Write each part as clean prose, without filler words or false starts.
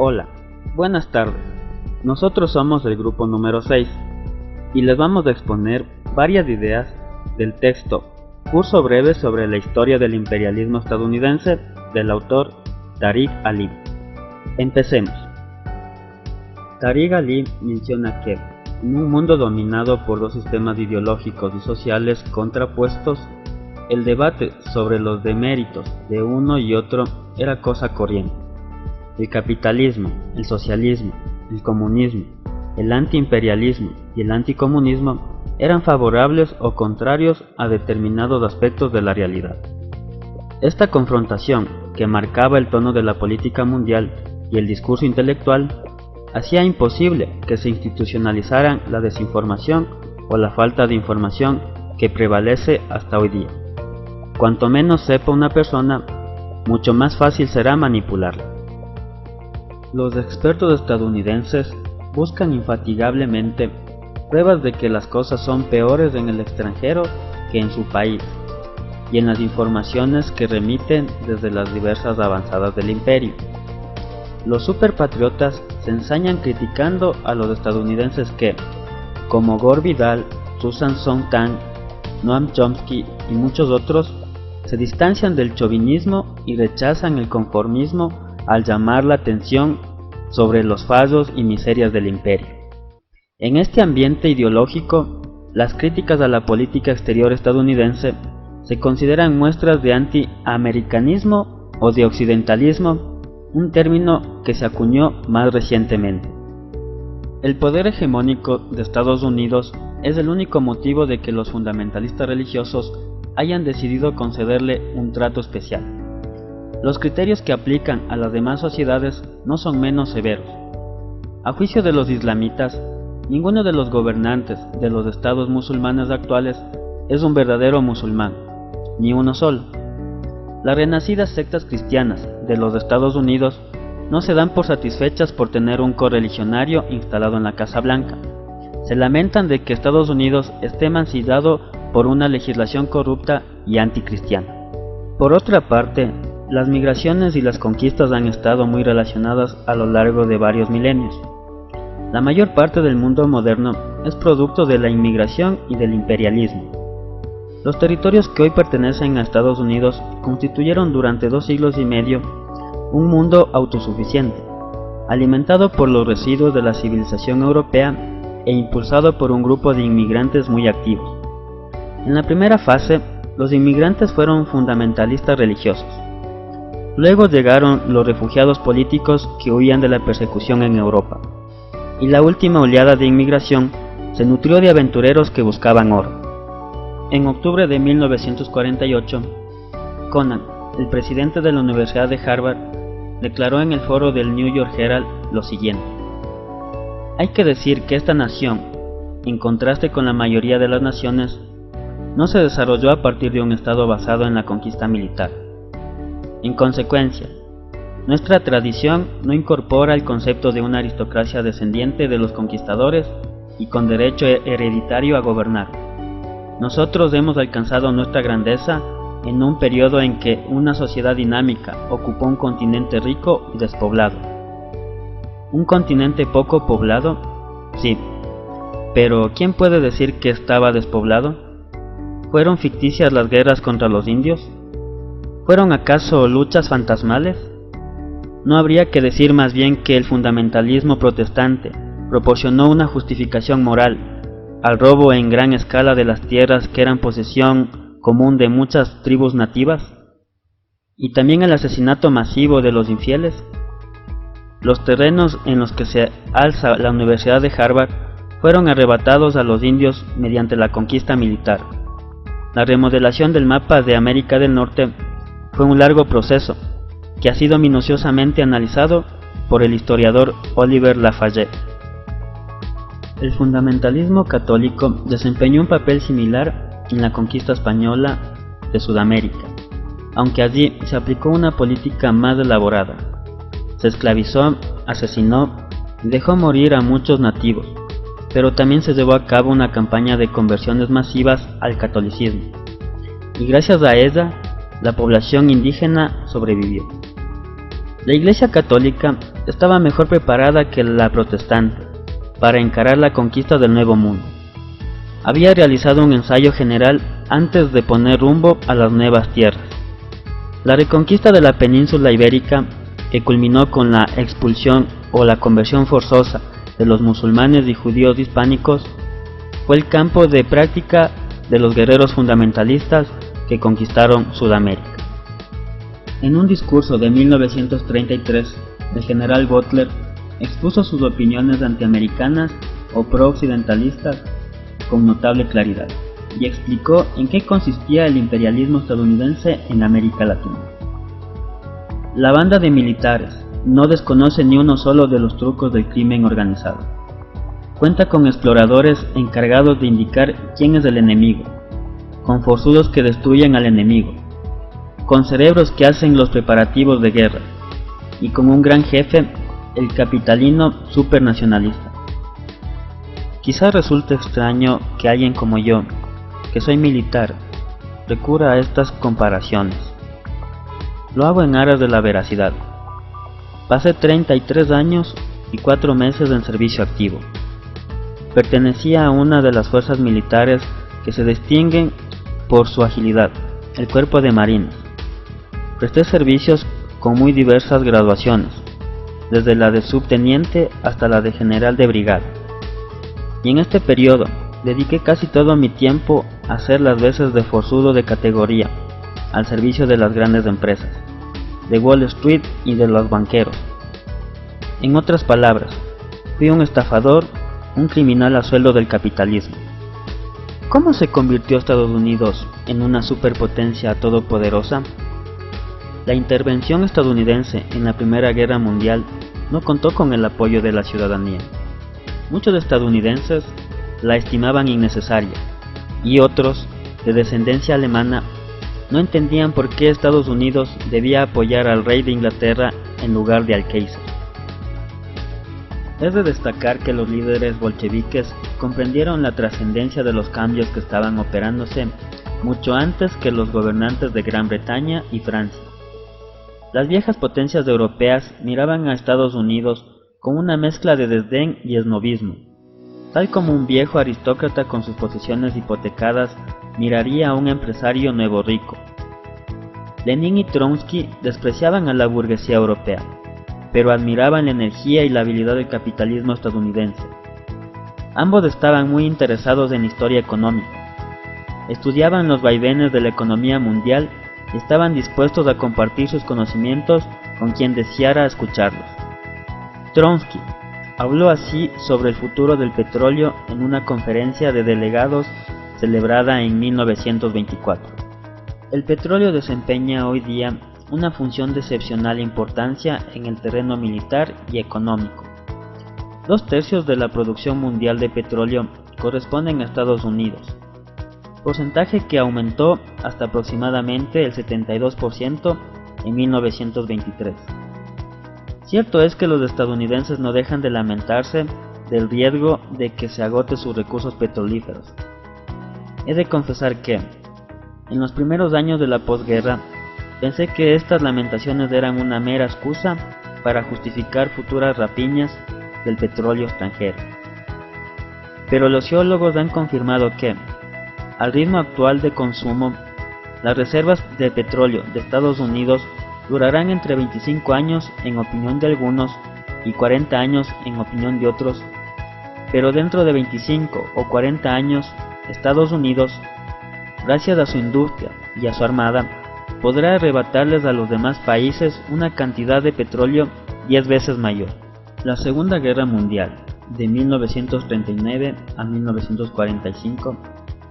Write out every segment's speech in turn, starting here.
Hola, buenas tardes. Nosotros somos el grupo número 6 y les vamos a exponer varias ideas del texto Curso breve sobre la historia del imperialismo estadounidense del autor Tariq Ali. Empecemos. Tariq Ali menciona que en un mundo dominado por dos sistemas ideológicos y sociales contrapuestos, el debate sobre los deméritos de uno y otro era cosa corriente. El capitalismo, el socialismo, el comunismo, el antiimperialismo y el anticomunismo eran favorables o contrarios a determinados aspectos de la realidad. Esta confrontación, que marcaba el tono de la política mundial y el discurso intelectual, hacía imposible que se institucionalizaran la desinformación o la falta de información que prevalece hasta hoy día. Cuanto menos sepa una persona, mucho más fácil será manipularla. Los expertos estadounidenses buscan infatigablemente pruebas de que las cosas son peores en el extranjero que en su país, y en las informaciones que remiten desde las diversas avanzadas del imperio. Los superpatriotas se ensañan criticando a los estadounidenses que, como Gore Vidal, Susan Sontag, Noam Chomsky y muchos otros, se distancian del chauvinismo y rechazan el conformismo al llamar la atención sobre los fallos y miserias del imperio. En este ambiente ideológico, las críticas a la política exterior estadounidense se consideran muestras de anti-americanismo o de occidentalismo, un término que se acuñó más recientemente. El poder hegemónico de Estados Unidos es el único motivo de que los fundamentalistas religiosos hayan decidido concederle un trato especial. Los criterios que aplican a las demás sociedades no son menos severos. A juicio de los islamitas, ninguno de los gobernantes de los estados musulmanes actuales es un verdadero musulmán, ni uno solo. Las renacidas sectas cristianas de los Estados Unidos no se dan por satisfechas por tener un correligionario instalado en la Casa Blanca. Se lamentan de que Estados Unidos esté mancillado por una legislación corrupta y anticristiana. Por otra parte, las migraciones y las conquistas han estado muy relacionadas a lo largo de varios milenios. La mayor parte del mundo moderno es producto de la inmigración y del imperialismo. Los territorios que hoy pertenecen a Estados Unidos constituyeron durante 2 siglos y medio un mundo autosuficiente, alimentado por los residuos de la civilización europea e impulsado por un grupo de inmigrantes muy activos. En la primera fase, los inmigrantes fueron fundamentalistas religiosos. Luego llegaron los refugiados políticos que huían de la persecución en Europa, y la última oleada de inmigración se nutrió de aventureros que buscaban oro. En octubre de 1948, Conant, el presidente de la Universidad de Harvard, declaró en el foro del New York Herald lo siguiente: hay que decir que esta nación, en contraste con la mayoría de las naciones, no se desarrolló a partir de un estado basado en la conquista militar. En consecuencia, nuestra tradición no incorpora el concepto de una aristocracia descendiente de los conquistadores y con derecho hereditario a gobernar. Nosotros hemos alcanzado nuestra grandeza en un periodo en que una sociedad dinámica ocupó un continente rico y despoblado. ¿Un continente poco poblado? Sí, pero ¿quién puede decir que estaba despoblado? ¿Fueron ficticias las guerras contra los indios? ¿Fueron acaso luchas fantasmales? ¿No habría que decir más bien que el fundamentalismo protestante proporcionó una justificación moral al robo en gran escala de las tierras que eran posesión común de muchas tribus nativas? ¿Y también el asesinato masivo de los infieles? Los terrenos en los que se alza la Universidad de Harvard fueron arrebatados a los indios mediante la conquista militar. La remodelación del mapa de América del Norte fue un largo proceso que ha sido minuciosamente analizado por el historiador Oliver Lafayette. El fundamentalismo católico desempeñó un papel similar en la conquista española de Sudamérica, aunque allí se aplicó una política más elaborada. Se esclavizó, asesinó y dejó morir a muchos nativos, pero también se llevó a cabo una campaña de conversiones masivas al catolicismo, y gracias a ella, la población indígena sobrevivió. La Iglesia Católica estaba mejor preparada que la protestante para encarar la conquista del Nuevo Mundo. Había realizado un ensayo general antes de poner rumbo a las nuevas tierras. La reconquista de la península ibérica, que culminó con la expulsión o la conversión forzosa de los musulmanes y judíos hispánicos, fue el campo de práctica de los guerreros fundamentalistas que conquistaron Sudamérica. En un discurso de 1933, el general Butler expuso sus opiniones antiamericanas o pro-occidentalistas con notable claridad y explicó en qué consistía el imperialismo estadounidense en América Latina. La banda de militares no desconoce ni uno solo de los trucos del crimen organizado. Cuenta con exploradores encargados de indicar quién es el enemigo, con forzudos que destruyen al enemigo, con cerebros que hacen los preparativos de guerra, y con un gran jefe, el capitalino supernacionalista. Quizás resulte extraño que alguien como yo, que soy militar, recurra a estas comparaciones. Lo hago en aras de la veracidad. Pasé 33 años y 4 meses en servicio activo. Pertenecía a una de las fuerzas militares que se distinguen por su agilidad, el Cuerpo de Marines. Presté servicios con muy diversas graduaciones, desde la de subteniente hasta la de general de brigada. Y en este periodo dediqué casi todo mi tiempo a hacer las veces de forzudo de categoría, al servicio de las grandes empresas, de Wall Street y de los banqueros. En otras palabras, fui un estafador, un criminal a sueldo del capitalismo. ¿Cómo se convirtió Estados Unidos en una superpotencia todopoderosa? La intervención estadounidense en la Primera Guerra Mundial no contó con el apoyo de la ciudadanía. Muchos estadounidenses la estimaban innecesaria, y otros, de descendencia alemana, no entendían por qué Estados Unidos debía apoyar al rey de Inglaterra en lugar de al Kaiser. Es de destacar que los líderes bolcheviques comprendieron la trascendencia de los cambios que estaban operándose mucho antes que los gobernantes de Gran Bretaña y Francia. Las viejas potencias europeas miraban a Estados Unidos con una mezcla de desdén y esnobismo, tal como un viejo aristócrata con sus posesiones hipotecadas miraría a un empresario nuevo rico. Lenin y Trotsky despreciaban a la burguesía europea, pero admiraban la energía y la habilidad del capitalismo estadounidense. Ambos estaban muy interesados en historia económica, estudiaban los vaivenes de la economía mundial y estaban dispuestos a compartir sus conocimientos con quien deseara escucharlos. Trotsky habló así sobre el futuro del petróleo en una conferencia de delegados celebrada en 1924. El petróleo desempeña hoy día una función de excepcional importancia en el terreno militar y económico. 2/3 de la producción mundial de petróleo corresponden a Estados Unidos, porcentaje que aumentó hasta aproximadamente el 72% en 1923. Cierto es que los estadounidenses no dejan de lamentarse del riesgo de que se agote sus recursos petrolíferos. He de confesar que, en los primeros años de la posguerra, pensé que estas lamentaciones eran una mera excusa para justificar futuras rapiñas del petróleo extranjero. Pero los geólogos han confirmado que, al ritmo actual de consumo, las reservas de petróleo de Estados Unidos durarán entre 25 años en opinión de algunos y 40 años en opinión de otros, pero dentro de 25 o 40 años, Estados Unidos, gracias a su industria y a su armada, podrá arrebatarles a los demás países una cantidad de petróleo 10 veces mayor. La Segunda Guerra Mundial, de 1939 a 1945,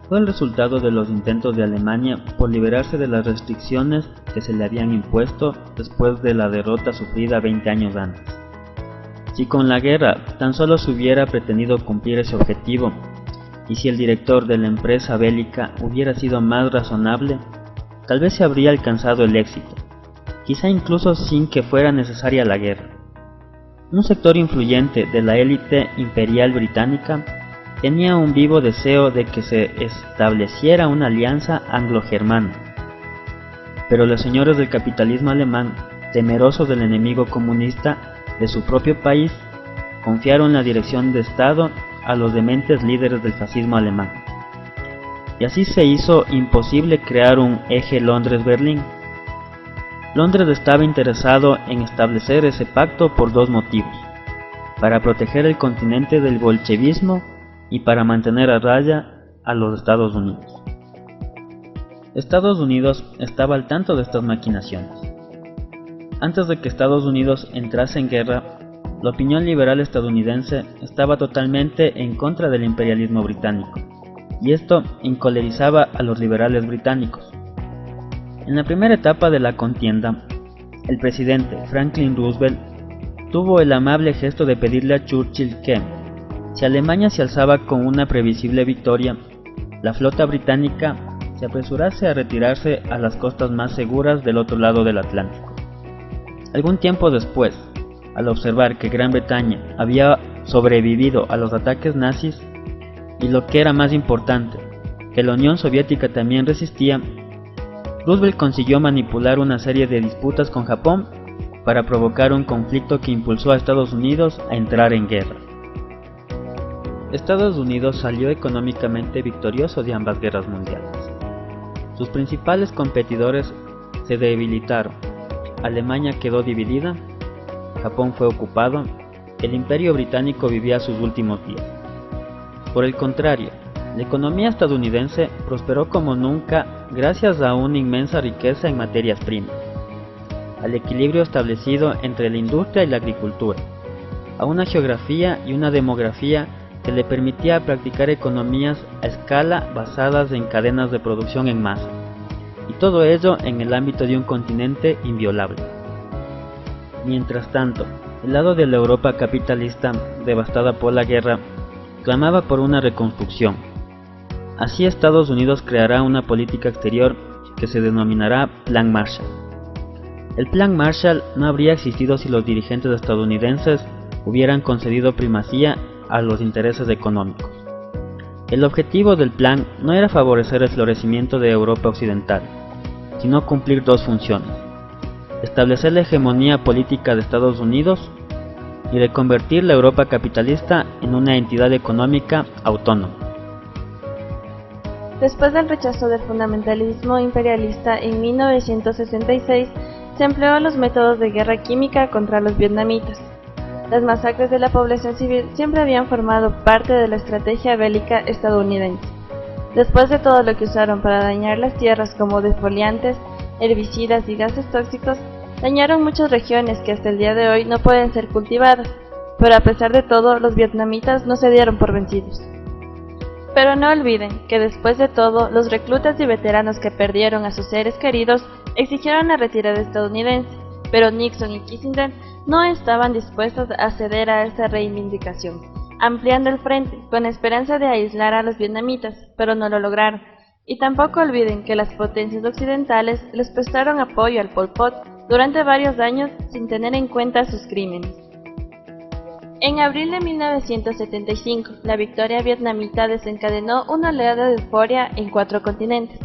fue el resultado de los intentos de Alemania por liberarse de las restricciones que se le habían impuesto después de la derrota sufrida 20 años antes. Si con la guerra tan solo se hubiera pretendido cumplir ese objetivo, y si el director de la empresa bélica hubiera sido más razonable, tal vez se habría alcanzado el éxito, quizá incluso sin que fuera necesaria la guerra. Un sector influyente de la élite imperial británica tenía un vivo deseo de que se estableciera una alianza anglo-germana, pero los señores del capitalismo alemán, temerosos del enemigo comunista, de su propio país, confiaron la dirección de Estado a los dementes líderes del fascismo alemán. Y así se hizo imposible crear un eje Londres-Berlín. Londres estaba interesado en establecer ese pacto por dos motivos: para proteger el continente del bolchevismo y para mantener a raya a los Estados Unidos. Estados Unidos estaba al tanto de estas maquinaciones. Antes de que Estados Unidos entrase en guerra, la opinión liberal estadounidense estaba totalmente en contra del imperialismo británico, y esto encolerizaba a los liberales británicos. En la primera etapa de la contienda, el presidente Franklin Roosevelt tuvo el amable gesto de pedirle a Churchill que, si Alemania se alzaba con una previsible victoria, la flota británica se apresurase a retirarse a las costas más seguras del otro lado del Atlántico. Algún tiempo después, al observar que Gran Bretaña había sobrevivido a los ataques nazis y, lo que era más importante, que la Unión Soviética también resistía, Roosevelt consiguió manipular una serie de disputas con Japón para provocar un conflicto que impulsó a Estados Unidos a entrar en guerra. Estados Unidos salió económicamente victorioso de ambas guerras mundiales. Sus principales competidores se debilitaron, Alemania quedó dividida, Japón fue ocupado, el Imperio Británico vivía sus últimos días. Por el contrario, la economía estadounidense prosperó como nunca gracias a una inmensa riqueza en materias primas, al equilibrio establecido entre la industria y la agricultura, a una geografía y una demografía que le permitía practicar economías a escala basadas en cadenas de producción en masa, y todo ello en el ámbito de un continente inviolable. Mientras tanto, el lado de la Europa capitalista, devastada por la guerra, clamaba por una reconstrucción. Así Estados Unidos creará una política exterior que se denominará Plan Marshall. El Plan Marshall no habría existido si los dirigentes estadounidenses hubieran concedido primacía a los intereses económicos. El objetivo del plan no era favorecer el florecimiento de Europa occidental, sino cumplir dos funciones: establecer la hegemonía política de Estados Unidos y reconvertir la Europa capitalista en una entidad económica autónoma. Después del rechazo del fundamentalismo imperialista en 1966, se empleó los métodos de guerra química contra los vietnamitas. Las masacres de la población civil siempre habían formado parte de la estrategia bélica estadounidense. Después de todo lo que usaron para dañar las tierras como defoliantes, herbicidas y gases tóxicos, dañaron muchas regiones que hasta el día de hoy no pueden ser cultivadas, pero a pesar de todo, los vietnamitas no se dieron por vencidos. Pero no olviden que después de todo, los reclutas y veteranos que perdieron a sus seres queridos exigieron la retirada estadounidense, pero Nixon y Kissinger no estaban dispuestos a ceder a esa reivindicación, ampliando el frente con esperanza de aislar a los vietnamitas, pero no lo lograron. Y tampoco olviden que las potencias occidentales les prestaron apoyo al Pol Pot durante varios años sin tener en cuenta sus crímenes. En abril de 1975, la victoria vietnamita desencadenó una oleada de euforia en 4 continentes: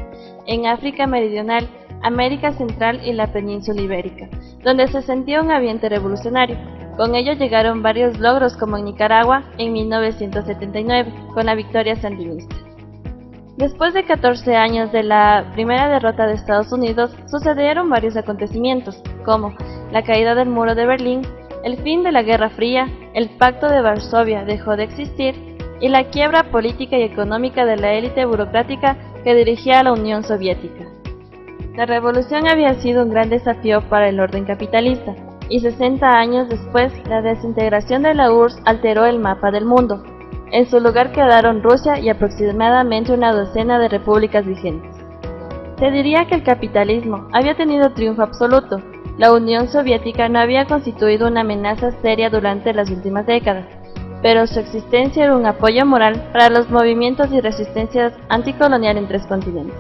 en África Meridional, América Central y la península ibérica, donde se sentía un ambiente revolucionario. Con ello llegaron varios logros, como en Nicaragua en 1979, con la victoria sandinista. Después de 14 años de la primera derrota de Estados Unidos, sucedieron varios acontecimientos, como la caída del muro de Berlín, el fin de la Guerra Fría, el Pacto de Varsovia dejó de existir y la quiebra política y económica de la élite burocrática que dirigía a la Unión Soviética. La revolución había sido un gran desafío para el orden capitalista, y 60 años después, la desintegración de la URSS alteró el mapa del mundo. En su lugar quedaron Rusia y aproximadamente una docena de repúblicas vigentes. Se diría que el capitalismo había tenido triunfo absoluto. La Unión Soviética no había constituido una amenaza seria durante las últimas décadas, pero su existencia era un apoyo moral para los movimientos y resistencias anticolonial en 3 continentes.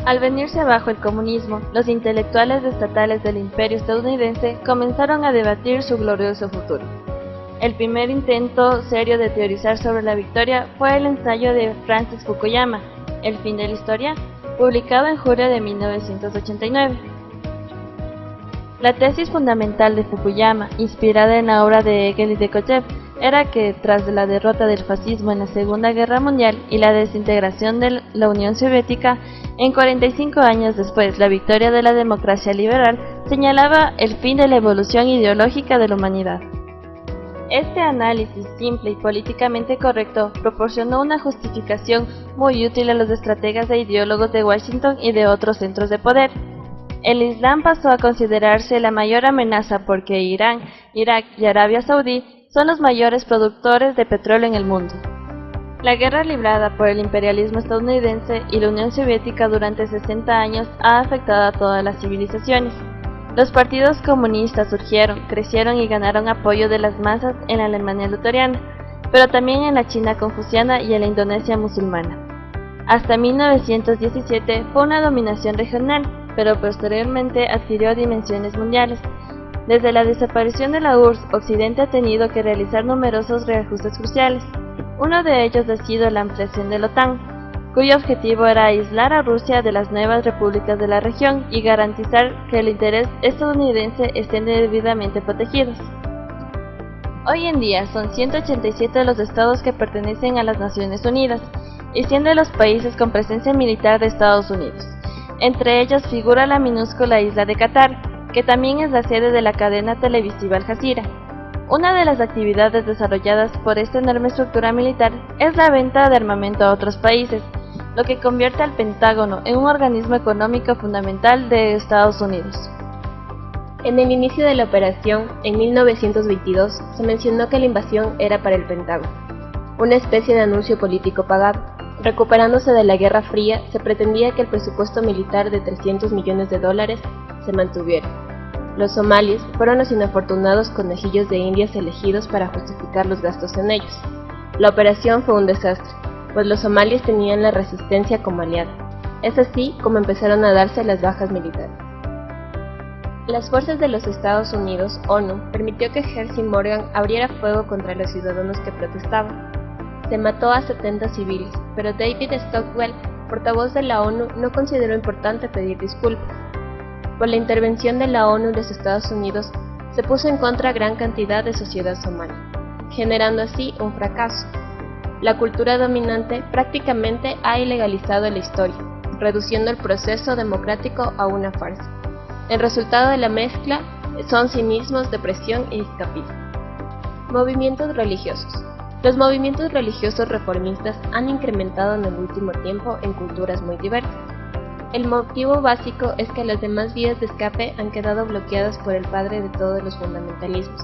Al venirse abajo el comunismo, los intelectuales estatales del imperio estadounidense comenzaron a debatir su glorioso futuro. El primer intento serio de teorizar sobre la victoria fue el ensayo de Francis Fukuyama, El fin de la historia, publicado en julio de 1989. La tesis fundamental de Fukuyama, inspirada en la obra de Hegel y de Kochev, era que, tras la derrota del fascismo en la Segunda Guerra Mundial y la desintegración de la Unión Soviética, en 45 años después, la victoria de la democracia liberal señalaba el fin de la evolución ideológica de la humanidad. Este análisis simple y políticamente correcto proporcionó una justificación muy útil a los estrategas e ideólogos de Washington y de otros centros de poder. El Islam pasó a considerarse la mayor amenaza porque Irán, Irak y Arabia Saudí son los mayores productores de petróleo en el mundo. La guerra librada por el imperialismo estadounidense y la Unión Soviética durante 60 años ha afectado a todas las civilizaciones. Los partidos comunistas surgieron, crecieron y ganaron apoyo de las masas en la Alemania luterana, pero también en la China confuciana y en la Indonesia musulmana. Hasta 1917 fue una dominación regional, pero posteriormente adquirió dimensiones mundiales. Desde la desaparición de la URSS, Occidente ha tenido que realizar numerosos reajustes cruciales. Uno de ellos ha sido la ampliación de la OTAN, cuyo objetivo era aislar a Rusia de las nuevas repúblicas de la región y garantizar que el interés estadounidense estén debidamente protegidos. Hoy en día son 187 los estados que pertenecen a las Naciones Unidas y 100 de los países con presencia militar de Estados Unidos. Entre ellos figura la minúscula isla de Qatar, que también es la sede de la cadena televisiva Al Jazeera. Una de las actividades desarrolladas por esta enorme estructura militar es la venta de armamento a otros países, lo que convierte al Pentágono en un organismo económico fundamental de Estados Unidos. En el inicio de la operación, en 1922, se mencionó que la invasión era para el Pentágono, una especie de anuncio político pagado. Recuperándose de la Guerra Fría, se pretendía que el presupuesto militar de $300 millones se mantuviera. Los somalíes fueron los inafortunados conejillos de indias elegidos para justificar los gastos en ellos. La operación fue un desastre, pues los somalíes tenían la resistencia como aliada. Es así como empezaron a darse las bajas militares. Las fuerzas de los Estados Unidos, ONU, permitió que Hersey Morgan abriera fuego contra los ciudadanos que protestaban. Se mató a 70 civiles, pero David Stockwell, portavoz de la ONU, no consideró importante pedir disculpas. Por la intervención de la ONU y los Estados Unidos, se puso en contra gran cantidad de sociedad somalí, generando así un fracaso. La cultura dominante prácticamente ha ilegalizado la historia, reduciendo el proceso democrático a una farsa. El resultado de la mezcla son cinismos, depresión y escapismo. Movimientos religiosos. Los movimientos religiosos reformistas han incrementado en el último tiempo en culturas muy diversas. El motivo básico es que las demás vías de escape han quedado bloqueadas por el padre de todos los fundamentalismos,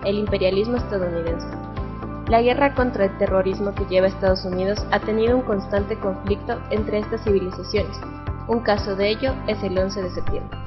el imperialismo estadounidense. La guerra contra el terrorismo que lleva Estados Unidos ha tenido un constante conflicto entre estas civilizaciones. Un caso de ello es el 11 de septiembre.